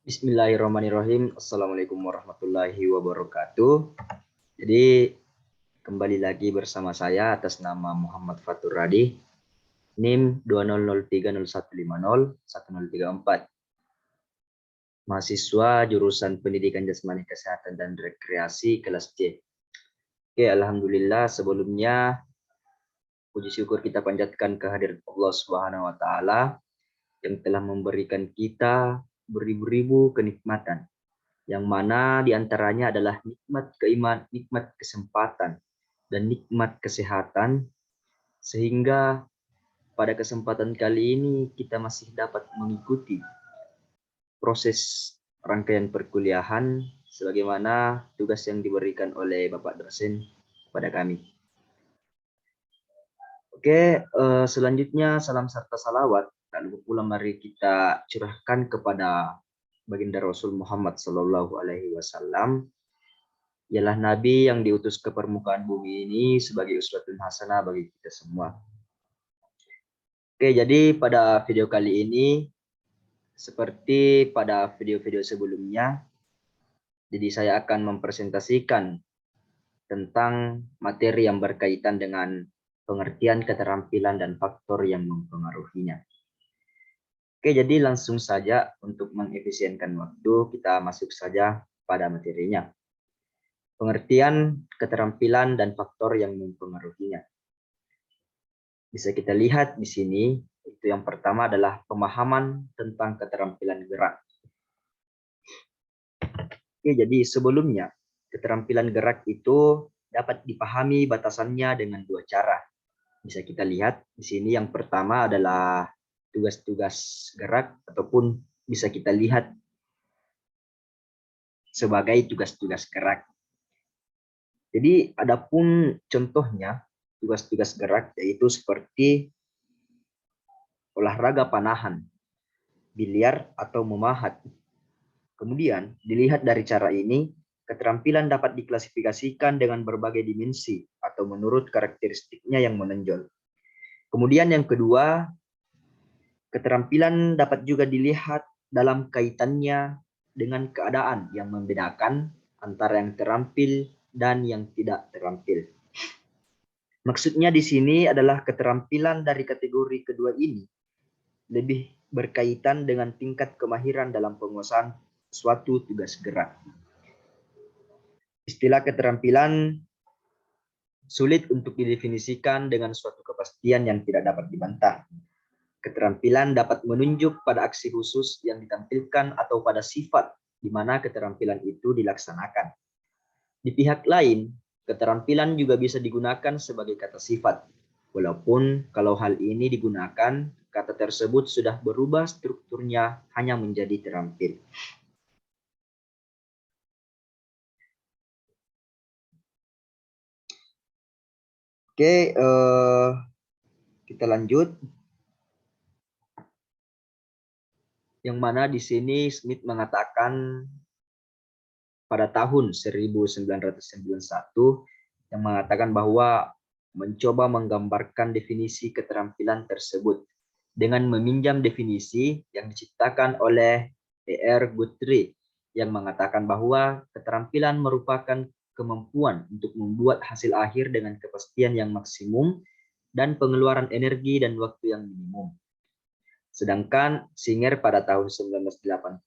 Bismillahirrahmanirrahim. Assalamualaikum warahmatullahi wabarakatuh. Jadi kembali lagi bersama saya atas nama Muhammad Fatur Radi, NIM 20030150134. Mahasiswa jurusan Pendidikan Jasmani Kesehatan dan Rekreasi kelas C. Oke, alhamdulillah sebelumnya puji syukur kita panjatkan kehadirat Allah Subhanahu wa taala yang telah memberikan kita beribu-ribu kenikmatan, yang mana diantaranya adalah nikmat keiman, nikmat kesempatan, dan nikmat kesehatan, sehingga pada kesempatan kali ini kita masih dapat mengikuti proses rangkaian perkuliahan sebagaimana tugas yang diberikan oleh Bapak dosen kepada kami. Oke, selanjutnya salam serta salawat tak lupa pula mari kita curahkan kepada baginda Rasul Muhammad Sallallahu Alaihi Wasallam. Ialah Nabi yang diutus ke permukaan bumi ini sebagai uswatun hasanah bagi kita semua. Oke, jadi pada video kali ini, seperti pada video-video sebelumnya, jadi saya akan mempresentasikan tentang materi yang berkaitan dengan pengertian keterampilan dan faktor yang mempengaruhinya. Oke, jadi langsung saja untuk mengefisienkan waktu, kita masuk saja pada materinya. Pengertian keterampilan dan faktor yang mempengaruhinya. Bisa kita lihat di sini, itu yang pertama adalah pemahaman tentang keterampilan gerak. Oke, jadi sebelumnya, keterampilan gerak itu dapat dipahami batasannya dengan dua cara. Bisa kita lihat di sini yang pertama adalah tugas-tugas gerak, ataupun bisa kita lihat sebagai tugas-tugas gerak. Jadi adapun contohnya tugas-tugas gerak yaitu seperti olahraga panahan, biliar atau memahat. Kemudian dilihat dari cara ini, keterampilan dapat diklasifikasikan dengan berbagai dimensi atau menurut karakteristiknya yang menonjol. Kemudian yang kedua, keterampilan dapat juga dilihat dalam kaitannya dengan keadaan yang membedakan antara yang terampil dan yang tidak terampil. Maksudnya di sini adalah keterampilan dari kategori kedua ini lebih berkaitan dengan tingkat kemahiran dalam penguasaan suatu tugas gerak. Istilah keterampilan sulit untuk didefinisikan dengan suatu kepastian yang tidak dapat dibantah. Keterampilan dapat menunjuk pada aksi khusus yang ditampilkan atau pada sifat di mana keterampilan itu dilaksanakan. Di pihak lain, keterampilan juga bisa digunakan sebagai kata sifat. Walaupun kalau hal ini digunakan, kata tersebut sudah berubah strukturnya hanya menjadi terampil. Oke, kita lanjut. Yang mana di sini Smith mengatakan pada tahun 1991 yang mengatakan bahwa mencoba menggambarkan definisi keterampilan tersebut dengan meminjam definisi yang diciptakan oleh E.R. Guthrie yang mengatakan bahwa keterampilan merupakan kemampuan untuk membuat hasil akhir dengan kepastian yang maksimum dan pengeluaran energi dan waktu yang minimum. Sedangkan Singer pada tahun 1980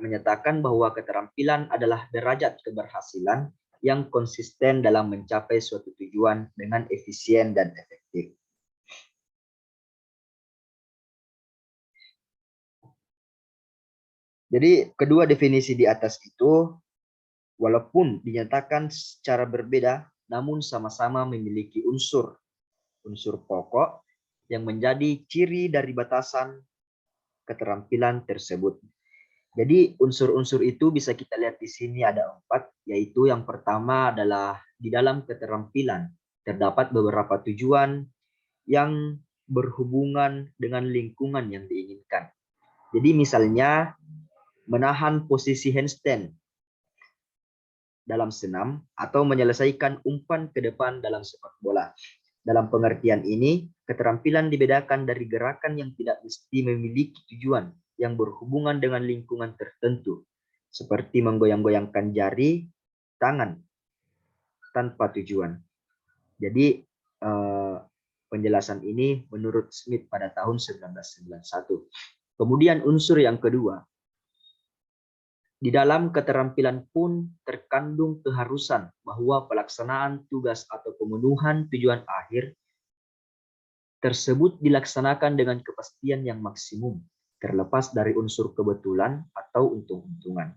menyatakan bahwa keterampilan adalah derajat keberhasilan yang konsisten dalam mencapai suatu tujuan dengan efisien dan efektif. Jadi kedua definisi di atas itu walaupun dinyatakan secara berbeda namun sama-sama memiliki unsur pokok yang menjadi ciri dari batasan keterampilan tersebut. Jadi unsur-unsur itu bisa kita lihat di sini ada 4, yaitu yang pertama adalah di dalam keterampilan terdapat beberapa tujuan yang berhubungan dengan lingkungan yang diinginkan. Jadi misalnya menahan posisi handstand dalam senam atau menyelesaikan umpan ke depan dalam sepak bola. Dalam pengertian ini, keterampilan dibedakan dari gerakan yang tidak mesti memiliki tujuan, yang berhubungan dengan lingkungan tertentu, seperti menggoyang-goyangkan jari, tangan, tanpa tujuan. Jadi penjelasan ini menurut Smith pada tahun 1991. Kemudian unsur yang kedua, di dalam keterampilan pun terkandung keharusan bahwa pelaksanaan tugas atau pemenuhan tujuan akhir tersebut dilaksanakan dengan kepastian yang maksimum, terlepas dari unsur kebetulan atau untung-untungan.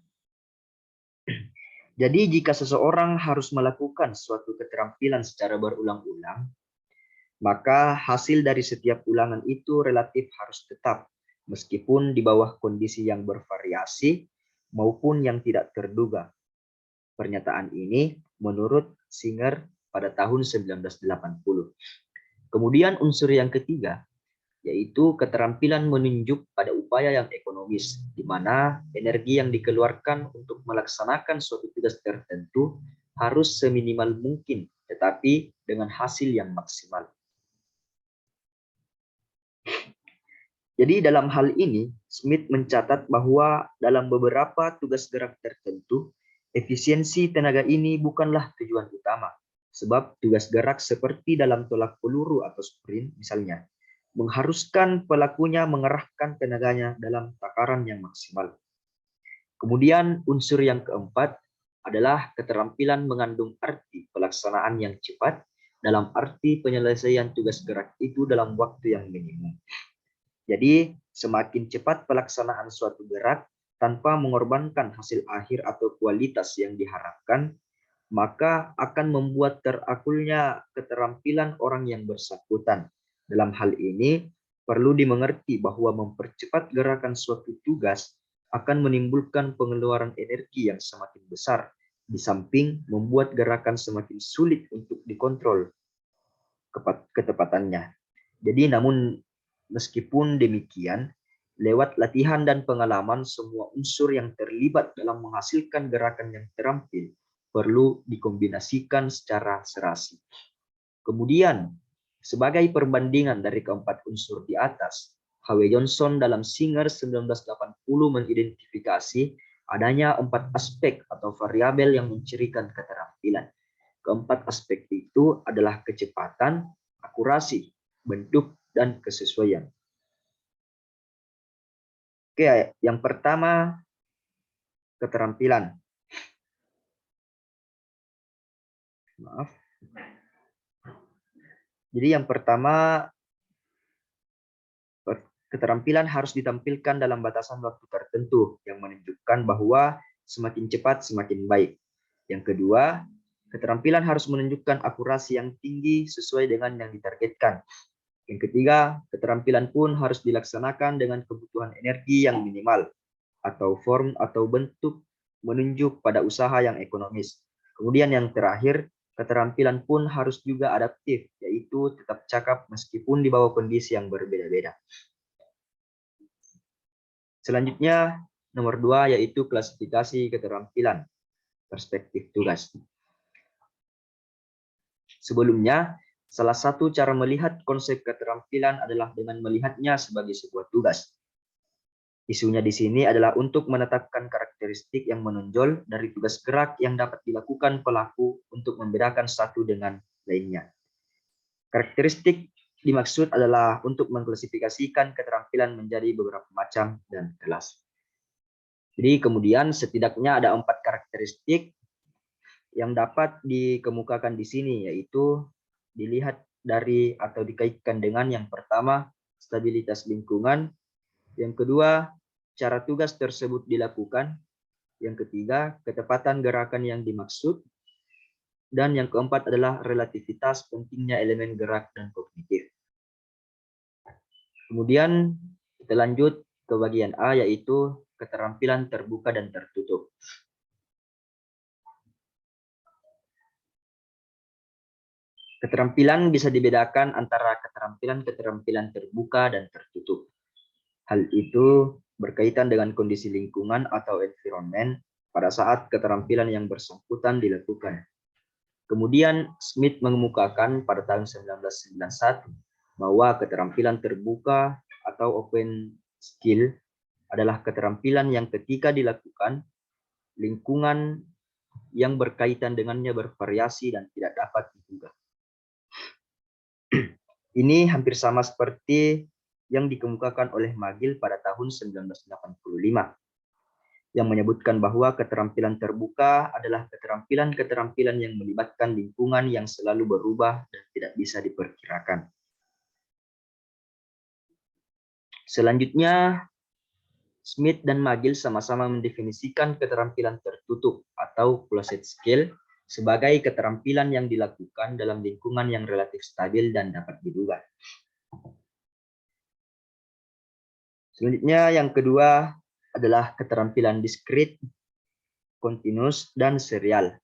Jadi jika seseorang harus melakukan suatu keterampilan secara berulang-ulang, maka hasil dari setiap ulangan itu relatif harus tetap, meskipun di bawah kondisi yang bervariasi maupun yang tidak terduga. Pernyataan ini menurut Singer pada tahun 1980. Kemudian unsur yang ketiga, yaitu keterampilan menunjuk pada upaya yang ekonomis, di mana energi yang dikeluarkan untuk melaksanakan suatu tugas tertentu harus seminimal mungkin, tetapi dengan hasil yang maksimal. Jadi dalam hal ini, Smith mencatat bahwa dalam beberapa tugas gerak tertentu, efisiensi tenaga ini bukanlah tujuan utama, sebab tugas gerak seperti dalam tolak peluru atau sprint misalnya, mengharuskan pelakunya mengerahkan tenaganya dalam takaran yang maksimal. Kemudian unsur yang keempat adalah keterampilan mengandung arti pelaksanaan yang cepat dalam arti penyelesaian tugas gerak itu dalam waktu yang minimum. Jadi semakin cepat pelaksanaan suatu gerak tanpa mengorbankan hasil akhir atau kualitas yang diharapkan, maka akan membuat terakulnya keterampilan orang yang bersangkutan. Dalam hal ini, perlu dimengerti bahwa mempercepat gerakan suatu tugas akan menimbulkan pengeluaran energi yang semakin besar, di samping membuat gerakan semakin sulit untuk dikontrol ketepatannya. Jadi namun meskipun demikian, lewat latihan dan pengalaman, semua unsur yang terlibat dalam menghasilkan gerakan yang terampil perlu dikombinasikan secara serasi. Kemudian, sebagai perbandingan dari keempat unsur di atas, H.W. Johnson dalam Singer 1980 mengidentifikasi adanya 4 aspek atau variabel yang mencirikan keterampilan. Keempat aspek itu adalah kecepatan, akurasi, bentuk, dan kesesuaian. Oke, yang pertama keterampilan. Maaf. Jadi yang pertama, keterampilan harus ditampilkan dalam batasan waktu tertentu yang menunjukkan bahwa semakin cepat semakin baik. Yang kedua, keterampilan harus menunjukkan akurasi yang tinggi sesuai dengan yang ditargetkan. Yang ketiga, keterampilan pun harus dilaksanakan dengan kebutuhan energi yang minimal atau form atau bentuk menunjuk pada usaha yang ekonomis. Kemudian yang terakhir, keterampilan pun harus juga adaptif, yaitu tetap cakap meskipun di bawah kondisi yang berbeda-beda. Selanjutnya, nomor 2 yaitu klasifikasi keterampilan, perspektif tugas. Sebelumnya, salah satu cara melihat konsep keterampilan adalah dengan melihatnya sebagai sebuah tugas. Isunya di sini adalah untuk menetapkan karakteristik yang menonjol dari tugas gerak yang dapat dilakukan pelaku untuk membedakan satu dengan lainnya. Karakteristik dimaksud adalah untuk mengklasifikasikan keterampilan menjadi beberapa macam dan kelas. Jadi kemudian setidaknya ada 4 karakteristik yang dapat dikemukakan di sini, yaitu dilihat dari atau dikaitkan dengan yang pertama, stabilitas lingkungan, yang kedua, cara tugas tersebut dilakukan, yang ketiga, ketepatan gerakan yang dimaksud, dan yang keempat adalah relativitas pentingnya elemen gerak dan kognitif. Kemudian kita lanjut ke bagian A, yaitu keterampilan terbuka dan tertutup. Keterampilan bisa dibedakan antara keterampilan terbuka dan tertutup. Hal itu berkaitan dengan kondisi lingkungan atau environment pada saat keterampilan yang bersangkutan dilakukan. Kemudian Smith mengemukakan pada tahun 1991 bahwa keterampilan terbuka atau open skill adalah keterampilan yang ketika dilakukan, lingkungan yang berkaitan dengannya bervariasi dan tidak dapat diduga. Ini hampir sama seperti yang dikemukakan oleh Magill pada tahun 1985, yang menyebutkan bahwa keterampilan terbuka adalah keterampilan-keterampilan yang melibatkan lingkungan yang selalu berubah dan tidak bisa diperkirakan. Selanjutnya, Smith dan Magill sama-sama mendefinisikan keterampilan tertutup atau closed skill sebagai keterampilan yang dilakukan dalam lingkungan yang relatif stabil dan dapat diduga. Selanjutnya yang kedua adalah keterampilan diskrit, kontinus, dan serial.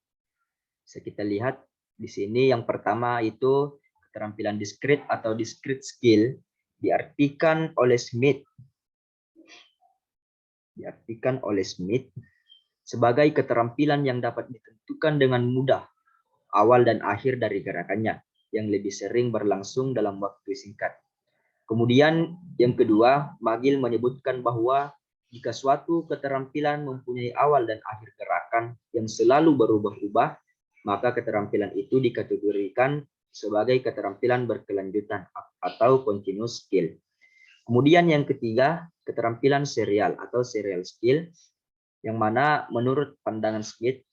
Bisa kita lihat di sini yang pertama itu keterampilan diskrit atau discrete skill diartikan oleh Smith sebagai keterampilan yang dapat ditentukan dengan mudah awal dan akhir dari gerakannya yang lebih sering berlangsung dalam waktu singkat. Kemudian yang kedua, Magill menyebutkan bahwa jika suatu keterampilan mempunyai awal dan akhir gerakan yang selalu berubah-ubah, maka keterampilan itu dikategorikan sebagai keterampilan berkelanjutan atau continuous skill. Kemudian yang ketiga, keterampilan serial atau serial skill, yang mana menurut pandangan Smith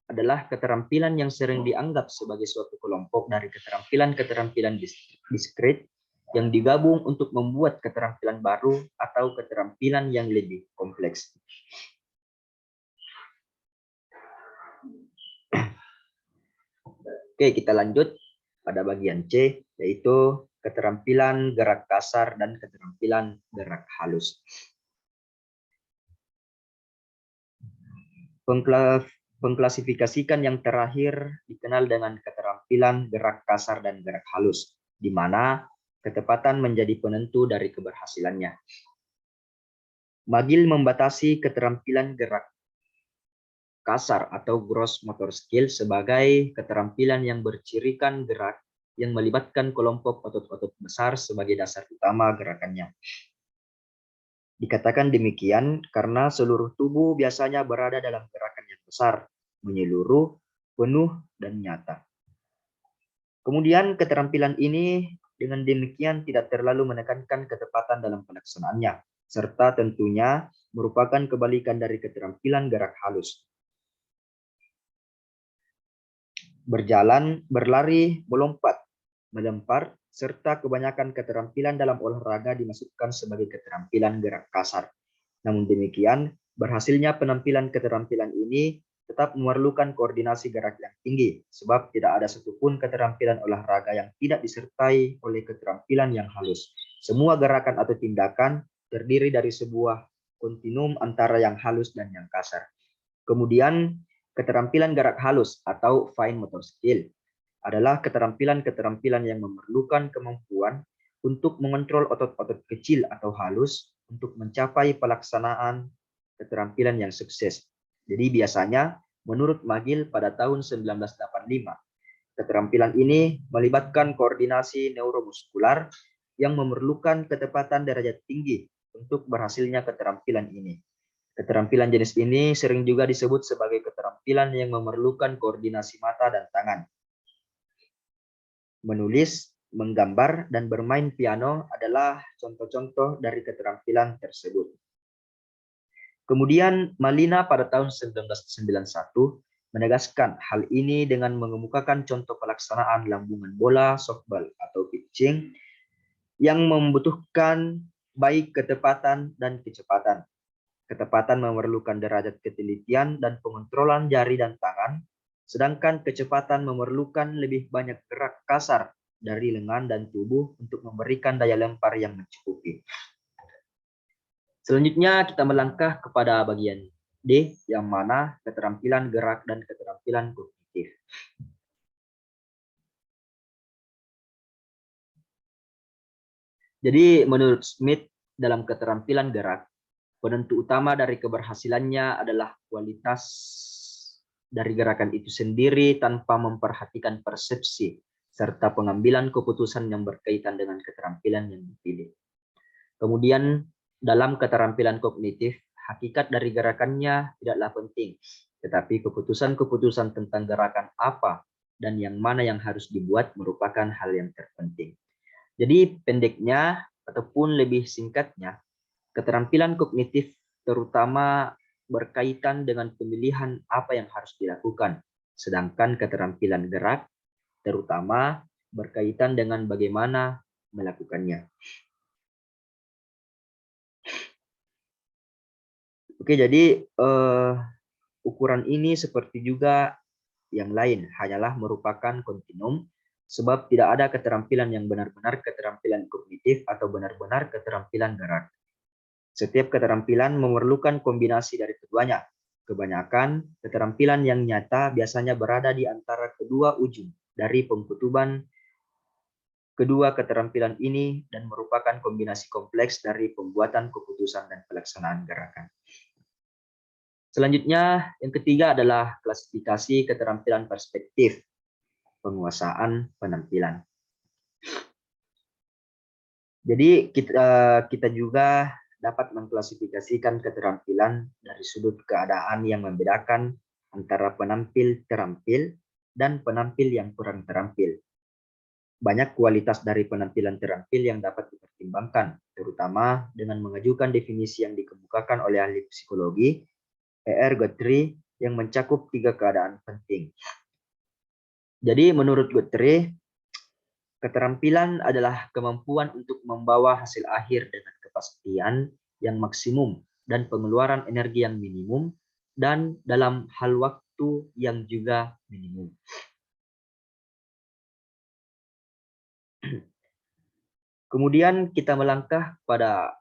adalah keterampilan yang sering dianggap sebagai suatu kelompok dari keterampilan-keterampilan diskrit yang digabung untuk membuat keterampilan baru atau keterampilan yang lebih kompleks. Oke, kita lanjut pada bagian C, yaitu keterampilan gerak kasar dan keterampilan gerak halus. Pengklasifikasikan yang terakhir dikenal dengan keterampilan gerak kasar dan gerak halus, di mana ketepatan menjadi penentu dari keberhasilannya. Magill membatasi keterampilan gerak kasar atau gross motor skill sebagai keterampilan yang bercirikan gerak yang melibatkan kelompok otot-otot besar sebagai dasar utama gerakannya. Dikatakan demikian karena seluruh tubuh biasanya berada dalam gerakan yang besar, menyeluruh, penuh, dan nyata. Kemudian keterampilan ini dengan demikian tidak terlalu menekankan ketepatan dalam pelaksanaannya, serta tentunya merupakan kebalikan dari keterampilan gerak halus. Berjalan, berlari, melompat, melempar, serta kebanyakan keterampilan dalam olahraga dimasukkan sebagai keterampilan gerak kasar. Namun demikian, berhasilnya penampilan keterampilan ini tetap memerlukan koordinasi gerak yang tinggi, sebab tidak ada satupun keterampilan olahraga yang tidak disertai oleh keterampilan yang halus. Semua gerakan atau tindakan terdiri dari sebuah kontinum antara yang halus dan yang kasar. Kemudian, keterampilan gerak halus atau fine motor skill adalah keterampilan-keterampilan yang memerlukan kemampuan untuk mengontrol otot-otot kecil atau halus untuk mencapai pelaksanaan keterampilan yang sukses. Jadi biasanya menurut Magill pada tahun 1985, keterampilan ini melibatkan koordinasi neuromuskular yang memerlukan ketepatan derajat tinggi untuk berhasilnya keterampilan ini. Keterampilan jenis ini sering juga disebut sebagai keterampilan yang memerlukan koordinasi mata dan tangan. Menulis, menggambar, dan bermain piano adalah contoh-contoh dari keterampilan tersebut. Kemudian Malina pada tahun 1991 menegaskan hal ini dengan mengemukakan contoh pelaksanaan lambungan bola softball atau pitching yang membutuhkan baik ketepatan dan kecepatan. Ketepatan memerlukan derajat ketelitian dan pengontrolan jari dan tangan, sedangkan kecepatan memerlukan lebih banyak gerak kasar dari lengan dan tubuh untuk memberikan daya lempar yang mencukupi. Selanjutnya kita melangkah kepada bagian D, yang mana keterampilan gerak dan keterampilan kognitif. Jadi menurut Smith, dalam keterampilan gerak, penentu utama dari keberhasilannya adalah kualitas dari gerakan itu sendiri tanpa memperhatikan persepsi serta pengambilan keputusan yang berkaitan dengan keterampilan yang dipilih. Kemudian Dalam keterampilan kognitif, hakikat dari gerakannya tidaklah penting, tetapi keputusan-keputusan tentang gerakan apa dan yang mana yang harus dibuat merupakan hal yang terpenting. Jadi pendeknya ataupun lebih singkatnya, keterampilan kognitif terutama berkaitan dengan pemilihan apa yang harus dilakukan, sedangkan keterampilan gerak terutama berkaitan dengan bagaimana melakukannya. Oke, jadi ukuran ini seperti juga yang lain hanyalah merupakan kontinum, sebab tidak ada keterampilan yang benar-benar keterampilan kognitif atau benar-benar keterampilan gerak. Setiap keterampilan memerlukan kombinasi dari keduanya. Kebanyakan keterampilan yang nyata biasanya berada di antara kedua ujung dari pengkutuban kedua keterampilan ini dan merupakan kombinasi kompleks dari pembuatan keputusan dan pelaksanaan gerakan. Selanjutnya, yang ketiga adalah klasifikasi keterampilan perspektif, penguasaan penampilan. Jadi kita juga dapat mengklasifikasikan keterampilan dari sudut keadaan yang membedakan antara penampil terampil dan penampil yang kurang terampil. Banyak kualitas dari penampilan terampil yang dapat dipertimbangkan, terutama dengan mengajukan definisi yang dikemukakan oleh ahli psikologi, E.R. Guthrie, yang mencakup 3 keadaan penting. Jadi menurut Guthrie, keterampilan adalah kemampuan untuk membawa hasil akhir dengan kepastian yang maksimum dan pengeluaran energi yang minimum dan dalam hal waktu yang juga minimum. Kemudian kita melangkah pada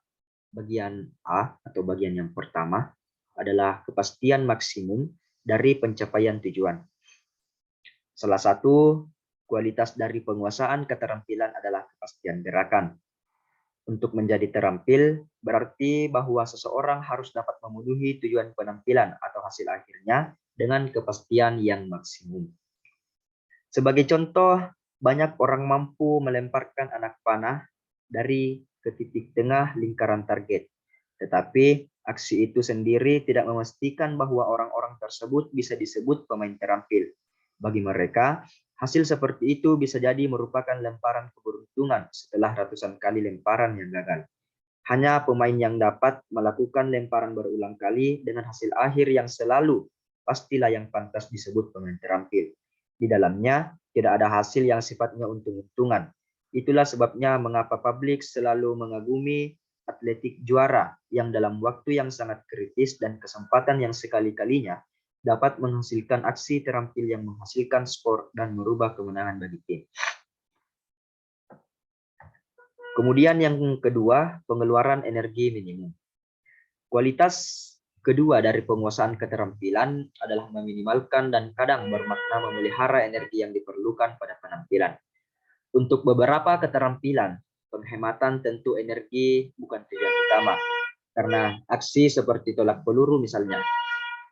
bagian A atau bagian yang pertama adalah kepastian maksimum dari pencapaian tujuan. Salah satu kualitas dari penguasaan keterampilan adalah kepastian gerakan. Untuk menjadi terampil berarti bahwa seseorang harus dapat memenuhi tujuan penampilan atau hasil akhirnya dengan kepastian yang maksimum. Sebagai contoh, banyak orang mampu melemparkan anak panah dari ke titik tengah lingkaran target. Tetapi aksi itu sendiri tidak memastikan bahwa orang-orang tersebut bisa disebut pemain terampil. Bagi mereka, hasil seperti itu bisa jadi merupakan lemparan keberuntungan setelah ratusan kali lemparan yang gagal. Hanya pemain yang dapat melakukan lemparan berulang kali dengan hasil akhir yang selalu pastilah yang pantas disebut pemain terampil. Di dalamnya tidak ada hasil yang sifatnya untung-untungan. Itulah sebabnya mengapa publik selalu mengagumi atletik juara yang dalam waktu yang sangat kritis dan kesempatan yang sekali-kalinya dapat menghasilkan aksi terampil yang menghasilkan skor dan merubah kemenangan bagi tim. Kemudian yang kedua, pengeluaran energi minimum. Kualitas kedua dari penguasaan keterampilan adalah meminimalkan dan kadang bermakna memelihara energi yang diperlukan pada penampilan. Untuk beberapa keterampilan, penghematan tentu energi bukan tujuan utama, karena aksi seperti tolak peluru misalnya.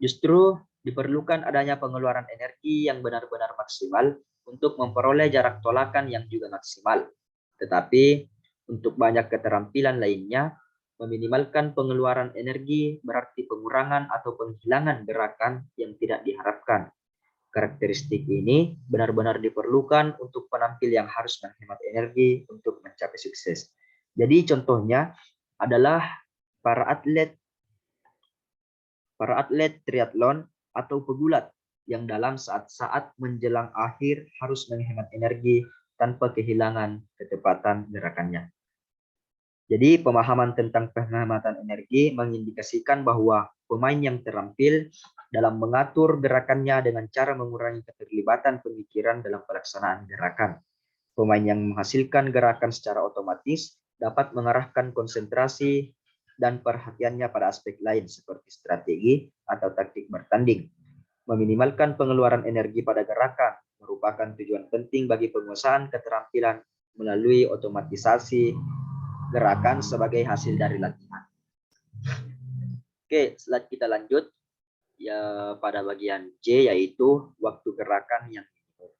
Justru diperlukan adanya pengeluaran energi yang benar-benar maksimal untuk memperoleh jarak tolakan yang juga maksimal. Tetapi untuk banyak keterampilan lainnya, meminimalkan pengeluaran energi berarti pengurangan atau penghilangan gerakan yang tidak diharapkan. Karakteristik ini benar-benar diperlukan untuk penampil yang harus menghemat energi untuk mencapai sukses. Jadi contohnya adalah para atlet triathlon atau pegulat yang dalam saat-saat menjelang akhir harus menghemat energi tanpa kehilangan ketepatan gerakannya. Jadi pemahaman tentang penghematan energi mengindikasikan bahwa pemain yang terampil dalam mengatur gerakannya dengan cara mengurangi keterlibatan pemikiran dalam pelaksanaan gerakan. Pemain yang menghasilkan gerakan secara otomatis dapat mengarahkan konsentrasi dan perhatiannya pada aspek lain seperti strategi atau taktik bertanding. Meminimalkan pengeluaran energi pada gerakan merupakan tujuan penting bagi penguasaan keterampilan melalui otomatisasi gerakan sebagai hasil dari latihan. Oke, setelah kita lanjut ya pada bagian C, yaitu waktu gerakan yang minimum.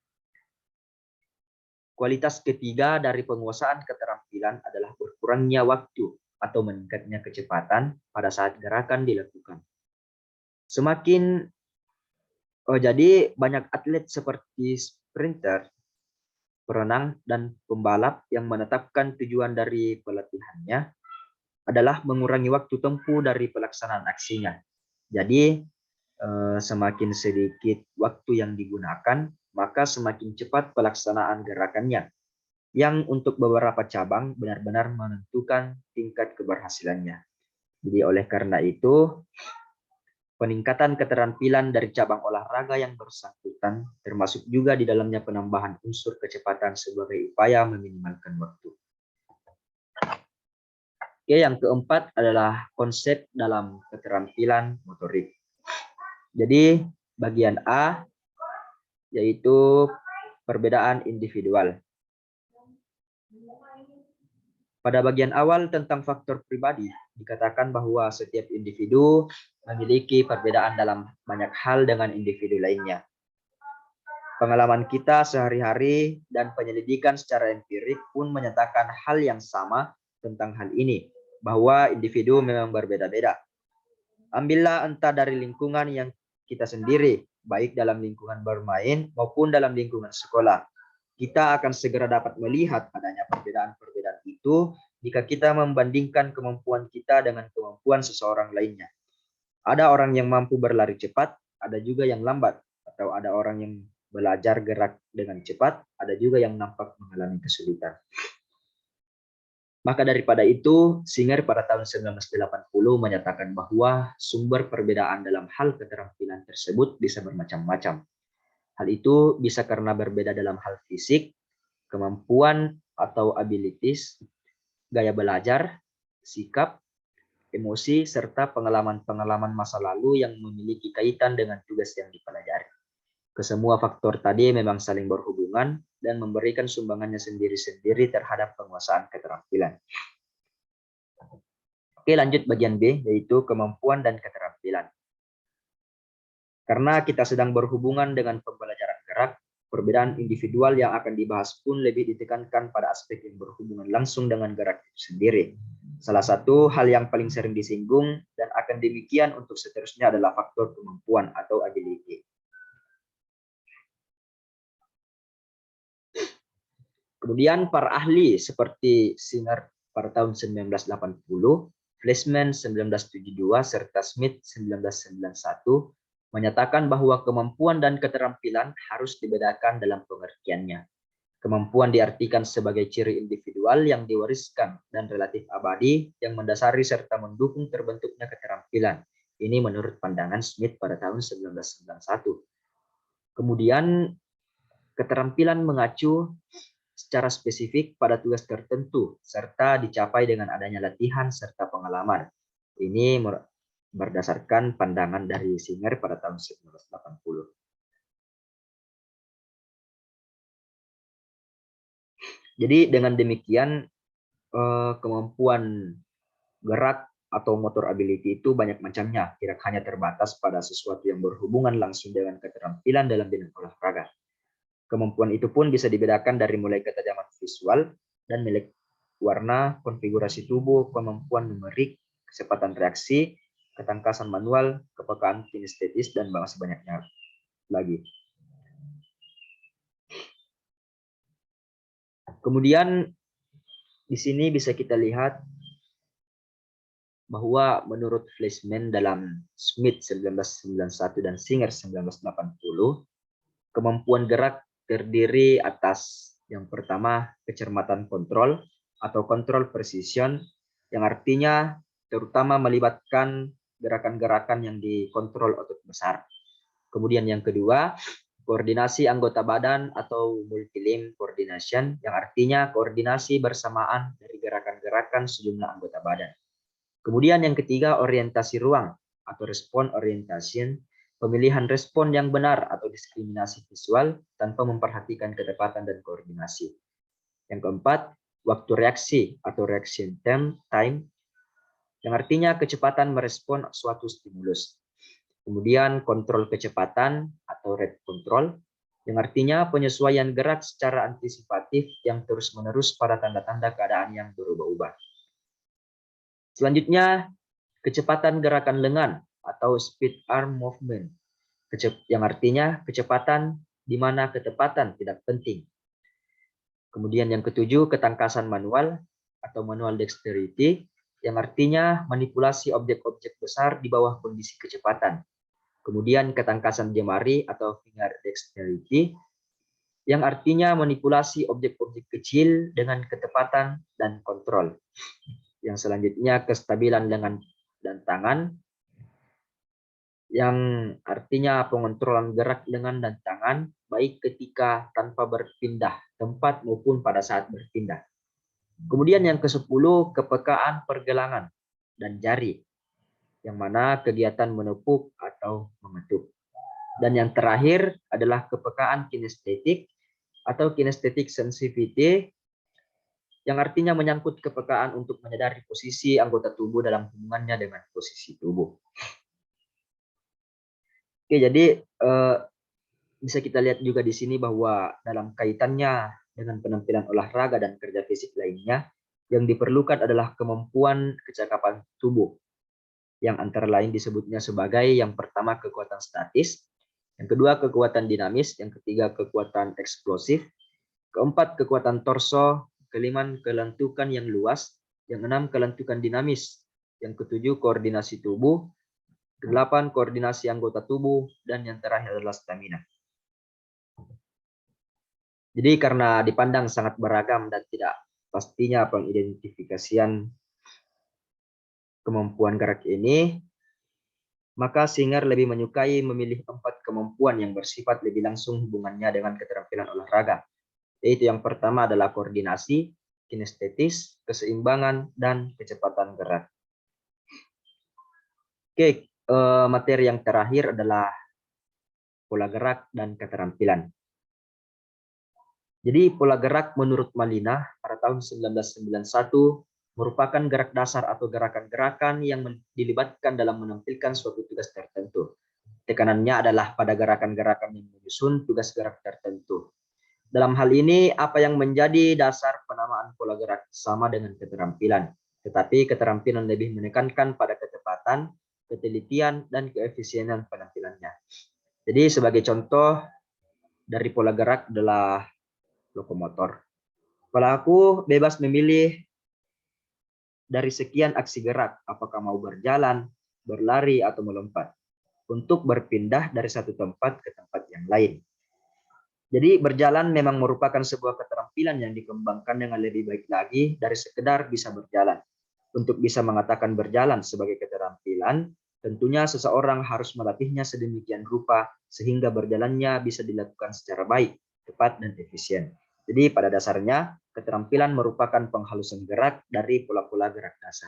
Kualitas ketiga dari penguasaan keterampilan adalah berkurangnya waktu atau meningkatnya kecepatan pada saat gerakan dilakukan. Jadi banyak atlet seperti sprinter, perenang, dan pembalap yang menetapkan tujuan dari pelatihannya adalah mengurangi waktu tempuh dari pelaksanaan aksinya. Jadi semakin sedikit waktu yang digunakan, maka semakin cepat pelaksanaan gerakannya, yang untuk beberapa cabang benar-benar menentukan tingkat keberhasilannya. Jadi oleh karena itu, peningkatan keterampilan dari cabang olahraga yang bersangkutan termasuk juga di dalamnya penambahan unsur kecepatan sebagai upaya meminimalkan waktu. Oke, yang keempat adalah konsep dalam keterampilan motorik. Jadi bagian A yaitu perbedaan individual. Pada bagian awal tentang faktor pribadi, dikatakan bahwa setiap individu memiliki perbedaan dalam banyak hal dengan individu lainnya. Pengalaman kita sehari-hari dan penyelidikan secara empirik pun menyatakan hal yang sama tentang hal ini, bahwa individu memang berbeda-beda. Ambillah entah dari lingkungan yang kita sendiri, baik dalam lingkungan bermain maupun dalam lingkungan sekolah. Kita akan segera dapat melihat adanya perbedaan-perbedaan itu jika kita membandingkan kemampuan kita dengan kemampuan seseorang lainnya. Ada orang yang mampu berlari cepat, ada juga yang lambat, atau ada orang yang belajar gerak dengan cepat, ada juga yang nampak mengalami kesulitan. Maka daripada itu, Singer pada tahun 1980 menyatakan bahwa sumber perbedaan dalam hal keterampilan tersebut bisa bermacam-macam. Hal itu bisa karena berbeda dalam hal fisik, kemampuan atau abilities, gaya belajar, sikap, emosi, serta pengalaman-pengalaman masa lalu yang memiliki kaitan dengan tugas yang dipelajari. Kesemua faktor tadi memang saling berhubungan dan memberikan sumbangannya sendiri-sendiri terhadap penguasaan keterampilan. Oke, lanjut bagian B, yaitu kemampuan dan keterampilan. Karena kita sedang berhubungan dengan pembelajaran gerak, perbedaan individual yang akan dibahas pun lebih ditekankan pada aspek yang berhubungan langsung dengan gerak itu sendiri. Salah satu hal yang paling sering disinggung dan akan demikian untuk seterusnya adalah faktor kemampuan atau ability. Kemudian para ahli seperti Singer pada tahun 1980, Fleischmann 1972, serta Smith 1991 menyatakan bahwa kemampuan dan keterampilan harus dibedakan dalam pengertiannya. Kemampuan diartikan sebagai ciri individual yang diwariskan dan relatif abadi yang mendasari serta mendukung terbentuknya keterampilan. Ini menurut pandangan Smith pada tahun 1991. Kemudian keterampilan mengacu secara spesifik pada tugas tertentu serta dicapai dengan adanya latihan serta pengalaman. Ini berdasarkan pandangan dari Singer pada tahun 1980. Jadi dengan demikian kemampuan gerak atau motor ability itu banyak macamnya, tidak hanya terbatas pada sesuatu yang berhubungan langsung dengan keterampilan dalam bidang olahraga. Kemampuan itu pun bisa dibedakan dari mulai ketajaman visual dan milik warna, konfigurasi tubuh, kemampuan numerik, kecepatan reaksi, ketangkasan manual, kepekaan kinestetis, dan masih banyaknya lagi. Kemudian di sini bisa kita lihat bahwa menurut Fleischmann dalam Smith 1991 dan Singer 1980, kemampuan gerak terdiri atas yang pertama kecermatan kontrol atau kontrol precision, yang artinya terutama melibatkan gerakan-gerakan yang dikontrol otot besar. Kemudian yang kedua, koordinasi anggota badan atau multi-limb coordination, yang artinya koordinasi bersamaan dari gerakan-gerakan sejumlah anggota badan. Kemudian yang ketiga, orientasi ruang atau respon orientation, pemilihan respon yang benar atau diskriminasi visual tanpa memperhatikan ketepatan dan koordinasi. Yang keempat, waktu reaksi atau reaction time, yang artinya kecepatan merespon suatu stimulus. Kemudian kontrol kecepatan atau rate control, yang artinya penyesuaian gerak secara antisipatif yang terus-menerus pada tanda-tanda keadaan yang berubah-ubah. Selanjutnya, kecepatan gerakan lengan atau speed arm movement, yang artinya kecepatan di mana ketepatan tidak penting. Kemudian yang ketujuh, ketangkasan manual atau manual dexterity, yang artinya manipulasi objek-objek besar di bawah kondisi kecepatan. Kemudian ketangkasan jemari atau finger dexterity, yang artinya manipulasi objek-objek kecil dengan ketepatan dan kontrol. Yang selanjutnya kestabilan lengan dan tangan, yang artinya pengontrolan gerak lengan dan tangan baik ketika tanpa berpindah tempat maupun pada saat berpindah. Kemudian yang ke-10, kepekaan pergelangan dan jari, yang mana kegiatan menepuk atau mengetuk. Dan yang terakhir adalah kepekaan kinestetik atau kinesthetic sensitivity, yang artinya menyangkut kepekaan untuk menyadari posisi anggota tubuh dalam hubungannya dengan posisi tubuh. Oke, jadi bisa kita lihat juga di sini bahwa dalam kaitannya dengan penampilan olahraga dan kerja fisik lainnya, yang diperlukan adalah kemampuan kecakapan tubuh, yang antara lain disebutnya sebagai yang pertama kekuatan statis, yang kedua kekuatan dinamis, yang ketiga kekuatan eksplosif, keempat kekuatan torso, kelima kelentukan yang luas, yang enam kelentukan dinamis, yang ketujuh koordinasi tubuh, kedelapan koordinasi anggota tubuh, dan yang terakhir adalah stamina. Jadi karena dipandang sangat beragam dan tidak pastinya pengidentifikasian kemampuan gerak ini, maka Singer lebih menyukai memilih 4 kemampuan yang bersifat lebih langsung hubungannya dengan keterampilan olahraga. Yaitu yang pertama adalah koordinasi, kinestetis, keseimbangan, dan kecepatan gerak. Oke, materi yang terakhir adalah pola gerak dan keterampilan. Jadi pola gerak menurut Malina pada tahun 1991 merupakan gerak dasar atau gerakan-gerakan yang dilibatkan dalam menampilkan suatu tugas tertentu. Tekanannya adalah pada gerakan-gerakan yang menyusun tugas gerak tertentu. Dalam hal ini, apa yang menjadi dasar penamaan pola gerak sama dengan keterampilan. Tetapi keterampilan lebih menekankan pada ketepatan, ketelitian, dan keefisienan penampilannya. Jadi sebagai contoh dari pola gerak adalah lokomotor. Pelaku bebas memilih dari sekian aksi gerak, apakah mau berjalan, berlari, atau melompat, untuk berpindah dari satu tempat ke tempat yang lain. Jadi berjalan memang merupakan sebuah keterampilan yang dikembangkan dengan lebih baik lagi dari sekedar bisa berjalan. Untuk bisa mengatakan berjalan sebagai keterampilan, tentunya seseorang harus melatihnya sedemikian rupa sehingga berjalannya bisa dilakukan secara baik, tepat, dan efisien. Jadi pada dasarnya keterampilan merupakan penghalusan gerak dari pola-pola gerak dasar.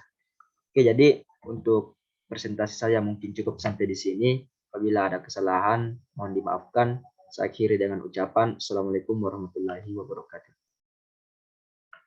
Oke, jadi untuk presentasi saya mungkin cukup sampai di sini. Apabila ada kesalahan, mohon dimaafkan. Saya akhiri dengan ucapan Assalamualaikum warahmatullahi wabarakatuh.